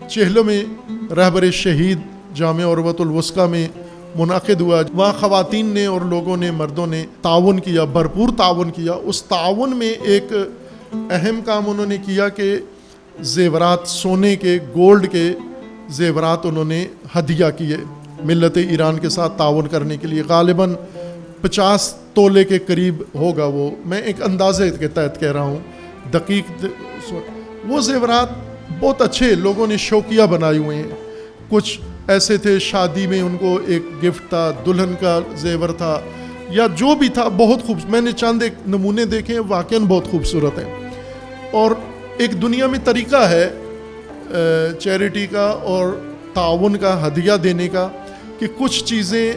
چہلم میں رہبر شہید جامع عروۃ الوثقی میں منعقد ہوا. وہاں خواتین نے اور لوگوں نے، مردوں نے تعاون کیا، بھرپور تعاون کیا. اس تعاون میں ایک اہم کام انہوں نے کیا کہ زیورات، سونے کے، گولڈ کے زیورات انہوں نے ہدیہ کیے ملت ایران کے ساتھ تعاون کرنے کے لیے. غالباً 50 تولے کے قریب ہوگا وہ، میں ایک اندازے کے تحت کہہ رہا ہوں، دقیق. وہ زیورات بہت اچھے لوگوں نے شوقیہ بنائے ہوئے ہیں. کچھ ایسے تھے شادی میں ان کو ایک گفٹ تھا، دلہن کا زیور تھا یا جو بھی تھا، بہت خوبصورت. میں نے چند ایک نمونے دیکھے ہیں، واقعاً بہت خوبصورت ہیں. اور ایک دنیا میں طریقہ ہے چیریٹی کا اور تعاون کا، ہدیہ دینے کا، کہ کچھ چیزیں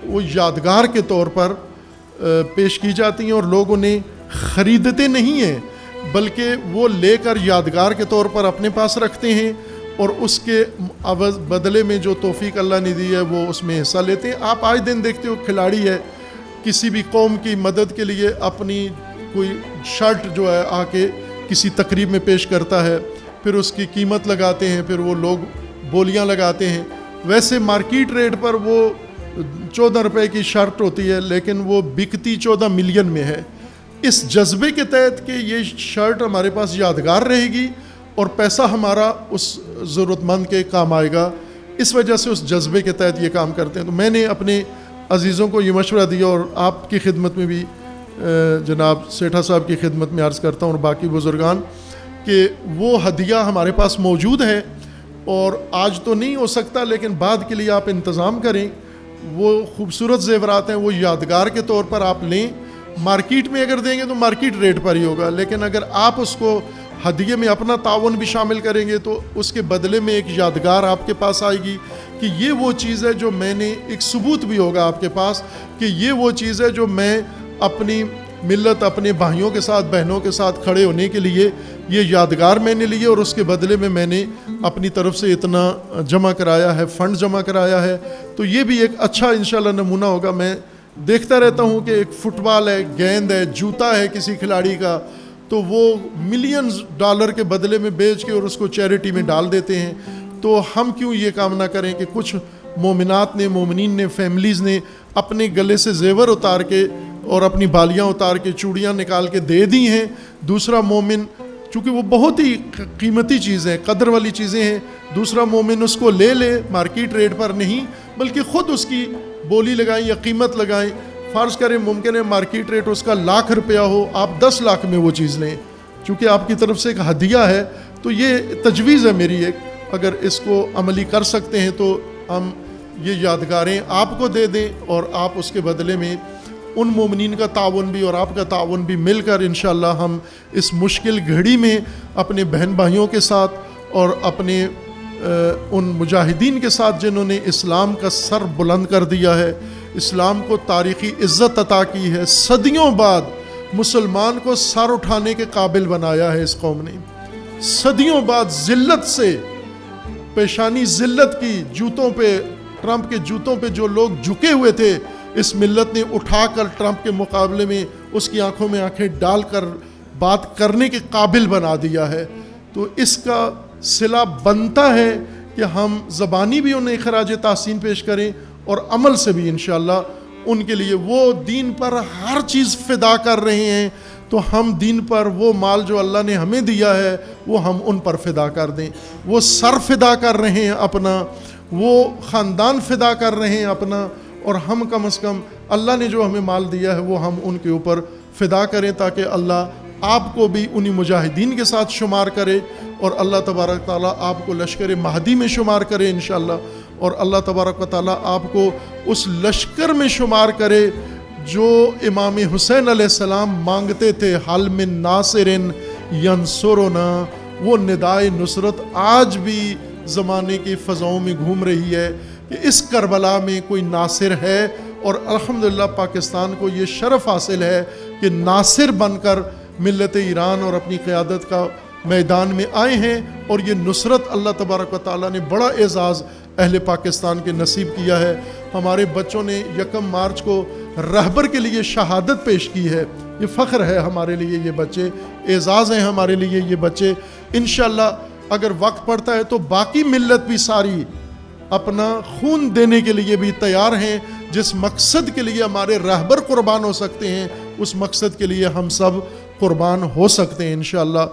وہ یادگار کے طور پر پیش کی جاتی ہیں اور لوگ انہیں خریدتے نہیں ہیں، بلکہ وہ لے کر یادگار کے طور پر اپنے پاس رکھتے ہیں اور اس کے بدلے میں جو توفیق اللہ نے دی ہے وہ اس میں حصہ لیتے ہیں. آپ آج دن دیکھتے ہو کھلاڑی ہے، کسی بھی قوم کی مدد کے لیے اپنی کوئی شرٹ جو ہے آ کے کسی تقریب میں پیش کرتا ہے، پھر اس کی قیمت لگاتے ہیں، پھر وہ لوگ بولیاں لگاتے ہیں. ویسے مارکیٹ ریٹ پر وہ 14 روپے کی شرٹ ہوتی ہے، لیکن وہ بکتی 14 ملین میں ہے. اس جذبے کے تحت کہ یہ شرٹ ہمارے پاس یادگار رہے گی اور پیسہ ہمارا اس ضرورت مند کے کام آئے گا، اس وجہ سے اس جذبے کے تحت یہ کام کرتے ہیں. تو میں نے اپنے عزیزوں کو یہ مشورہ دیا اور آپ کی خدمت میں بھی جناب سیٹھا صاحب کی خدمت میں عرض کرتا ہوں اور باقی بزرگان، کہ وہ ہدیہ ہمارے پاس موجود ہے اور آج تو نہیں ہو سکتا لیکن بعد کے لیے آپ انتظام کریں. وہ خوبصورت زیورات ہیں، وہ یادگار کے طور پر آپ لیں. مارکیٹ میں اگر دیں گے تو مارکیٹ ریٹ پر ہی ہوگا، لیکن اگر آپ اس کو ہدیے میں اپنا تعاون بھی شامل کریں گے تو اس کے بدلے میں ایک یادگار آپ کے پاس آئے گی کہ یہ وہ چیز ہے جو میں نے، ایک ثبوت بھی ہوگا آپ کے پاس کہ یہ وہ چیز ہے جو میں اپنی ملت، اپنے بھائیوں کے ساتھ، بہنوں کے ساتھ کھڑے ہونے کے لیے یہ یادگار میں نے لیے اور اس کے بدلے میں نے اپنی طرف سے اتنا جمع کرایا ہے، فنڈ جمع کرایا ہے. تو یہ بھی ایک اچھا انشاءاللہ نمونہ ہوگا. میں دیکھتا رہتا ہوں کہ ایک فٹ بال ہے، گیند ہے، جوتا ہے کسی کھلاڑی کا، تو وہ ملینز ڈالر کے بدلے میں بیچ کے اور اس کو چیریٹی میں ڈال دیتے ہیں. تو ہم کیوں یہ کام نہ کریں کہ کچھ مومنات نے، مومنین نے، فیملیز نے اپنے گلے سے زیور اتار کے اور اپنی بالیاں اتار کے، چوڑیاں نکال کے دے دی ہیں. دوسرا مومن، چونکہ وہ بہت ہی قیمتی چیزیں، قدر والی چیزیں ہیں، دوسرا مومن اس کو لے لے، مارکیٹ ریٹ پر نہیں بلکہ خود اس کی بولی لگائیں یا قیمت لگائیں. فرض کریں ممکن ہے مارکیٹ ریٹ اس کا 1,00,000 روپیہ ہو، آپ 10 لاکھ میں وہ چیز لیں، چونکہ آپ کی طرف سے ایک ہدیہ ہے. تو یہ تجویز ہے میری ایک، اگر اس کو عملی کر سکتے ہیں تو ہم یہ یادگاریں آپ کو دے دیں اور آپ اس کے بدلے میں ان مومنین کا تعاون بھی اور آپ کا تعاون بھی مل کر انشاءاللہ ہم اس مشکل گھڑی میں اپنے بہن بھائیوں کے ساتھ اور اپنے ان مجاہدین کے ساتھ جنہوں نے اسلام کا سر بلند کر دیا ہے، اسلام کو تاریخی عزت عطا کی ہے، صدیوں بعد مسلمان کو سر اٹھانے کے قابل بنایا ہے اس قوم نے. صدیوں بعد ذلت سے، پیشانی ذلت کی، جوتوں پہ، ٹرمپ کے جوتوں پہ جو لوگ جھکے ہوئے تھے، اس ملت نے اٹھا کر ٹرمپ کے مقابلے میں اس کی آنکھوں میں آنکھیں ڈال کر بات کرنے کے قابل بنا دیا ہے. تو اس کا صلہ بنتا ہے کہ ہم زبانی بھی انہیں خراج تحسین پیش کریں اور عمل سے بھی انشاءاللہ ان کے لیے. وہ دین پر ہر چیز فدا کر رہے ہیں، تو ہم دین پر وہ مال جو اللہ نے ہمیں دیا ہے وہ ہم ان پر فدا کر دیں. وہ سر فدا کر رہے ہیں اپنا، وہ خاندان فدا کر رہے ہیں اپنا، اور ہم کم از کم اللہ نے جو ہمیں مال دیا ہے وہ ہم ان کے اوپر فدا کریں، تاکہ اللہ آپ کو بھی انہی مجاہدین کے ساتھ شمار کرے اور اللہ تبارک تعالیٰ آپ کو لشکر مہدی میں شمار کرے انشاءاللہ، اور اللہ تبارک و تعالیٰ آپ کو اس لشکر میں شمار کرے جو امام حسین علیہ السلام مانگتے تھے، حل من ناصر ینصرنا. وہ ندائے نصرت آج بھی زمانے کی فضاؤں میں گھوم رہی ہے کہ اس کربلا میں کوئی ناصر ہے، اور الحمدللہ پاکستان کو یہ شرف حاصل ہے کہ ناصر بن کر ملت ایران اور اپنی قیادت کا میدان میں آئے ہیں. اور یہ نصرت اللہ تبارک و تعالیٰ نے بڑا اعزاز اہل پاکستان کے نصیب کیا ہے. ہمارے بچوں نے 1 مارچ کو رہبر کے لیے شہادت پیش کی ہے. یہ فخر ہے ہمارے لیے، یہ بچے اعزاز ہیں ہمارے لیے یہ بچے. انشاءاللہ اگر وقت پڑتا ہے تو باقی ملت بھی ساری اپنا خون دینے کے لیے بھی تیار ہیں. جس مقصد کے لیے ہمارے رہبر قربان ہو سکتے ہیں اس مقصد کے لیے ہم سب قربان ہو سکتے ہیں انشاءاللہ.